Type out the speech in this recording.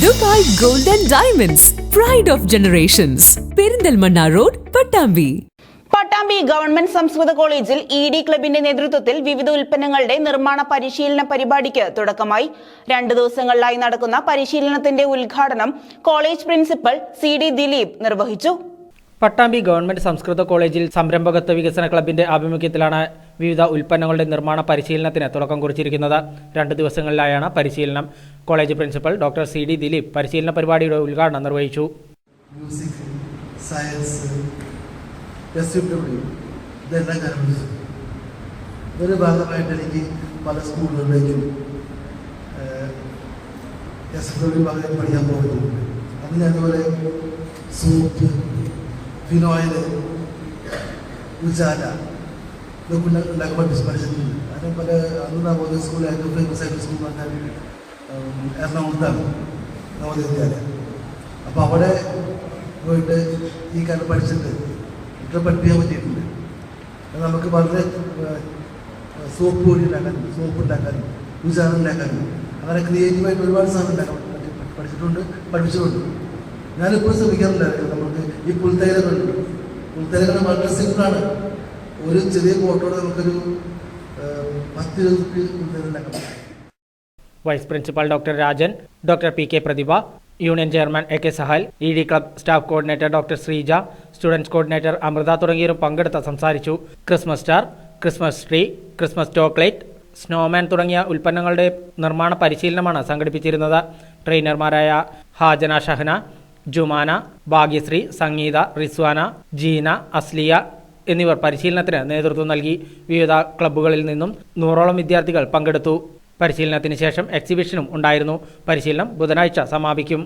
Dubai Gold and Diamonds, Pride of Generations, Perindalmanna Road, Pattambi. Pattambi government സംസ്കൃത കോളേജിൽ ED ക്ലബിന്റെ നേതൃത്വത്തിൽ വിവിധ ഉൽപ്പന്നങ്ങളുടെ നിർമ്മാണ പരിശീലന പരിപാടിക്ക് തുടക്കമായി. 2 ദിവസങ്ങളിലായി നടക്കുന്ന പരിശീലനത്തിന്റെ ഉദ്ഘാടനം കോളേജ് പ്രിൻസിപ്പൽ സി.ഡി. ദിലീപ് നിർവഹിച്ചു. പട്ടാമ്പി ഗവൺമെന്റ് സംസ്കൃത കോളേജിൽ സംരംഭകത്വ വികസന ക്ലബിന്റെ ആഭിമുഖ്യത്തിലാണ് വിവിധ ഉൽപ്പന്നങ്ങളുടെ നിർമ്മാണ പരിശീലനത്തിന് തുടക്കം കുറിച്ചിരിക്കുന്നത്. 2 ദിവസങ്ങളിലായാണ് പരിശീലനം. College principal doctor C D. Dileep പരിശീലന പരിപാടിയുടെ ഉദ്ഘാടനം നിർവഹിച്ചു. മ്യൂസിക്, സയൻസ്, ഇതെല്ലാം കലർന്നു. ഇതൊരു ഭാഗമായിട്ട് എനിക്ക് പല സ്കൂളുകളിലേക്കും ഭാഗം പഠിക്കാൻ പോകുന്നുണ്ട്. അന്ന് ഞാനിതുപോലെ സോപ്പ്, ഫിനോയിൽ, ഉജാല ഇതൊക്കെ ഉണ്ടാക്കാൻ പഠിച്ചിട്ടുണ്ട്. അതിന് പല അന്ന് പോകുന്ന സ്കൂൾ ഏറ്റവും ഫേമസ് ആയിട്ട് സ്കൂൾ പറഞ്ഞാൽ എറണാകുളത്താണ് നവോദയ വിദ്യാലയം. അപ്പോൾ അവിടെ പോയിട്ട് ഈ കാലം പഠിച്ചിട്ട് ഇത്ര പഠിപ്പിക്കാൻ പറ്റിയിട്ടുണ്ട്. നമുക്ക് വളരെ സോപ്പ് പൊടി ഉണ്ടാക്കാനും സോപ്പ് ഉണ്ടാക്കാനും ഉജാല ഉണ്ടാക്കാനും അങ്ങനെ ക്രിയേറ്റീവായിട്ട് ഒരുപാട് സാധനം ഉണ്ടാക്കാൻ പഠിച്ചിട്ടുണ്ട്, പഠിപ്പിച്ചിട്ടുണ്ട്. ഞാനിപ്പോൾ ശ്രമിക്കാറില്ല. നമുക്ക് ഈ പുൽത്തൈലകൾ വളരെ സിമ്പിളാണ്. ഒരു ചെറിയ പോട്ടോടെ നമുക്കൊരു 10-20 പുൽത്തൈല ഉണ്ടാക്കാം. Vice principal doctor Rajan, doctor P K Prathibha, union chairman A K Sahal, E D club staff coordinator doctor Sreeja, students coordinator Amritha തുടങ്ങിയവരും പങ്കെടുത്ത് സംസാരിച്ചു. Christmas star, Christmas tree, Christmas chocolate, snowman തുടങ്ങിയ ഉൽപ്പന്നങ്ങളുടെ നിർമ്മാണ പരിശീലനമാണ് സംഘടിപ്പിച്ചിരുന്നത്. ട്രെയിനർമാരായ ഹാജന ഷഹന, ജുമാന, ഭാഗ്യശ്രീ, സംഗീത, റിസ്വാന, ജീന, അസ്ലിയ എന്നിവർ പരിശീലനത്തിന് നേതൃത്വം നൽകി. വിവിധ ക്ലബ്ബുകളിൽ നിന്നും 100ഓളം വിദ്യാർത്ഥികൾ പങ്കെടുത്തു. പരിശീലനത്തിന് ശേഷം എക്സിബിഷനും ഉണ്ടായിരുന്നു. പരിശീലനം ബുധനാഴ്ച സമാപിക്കും.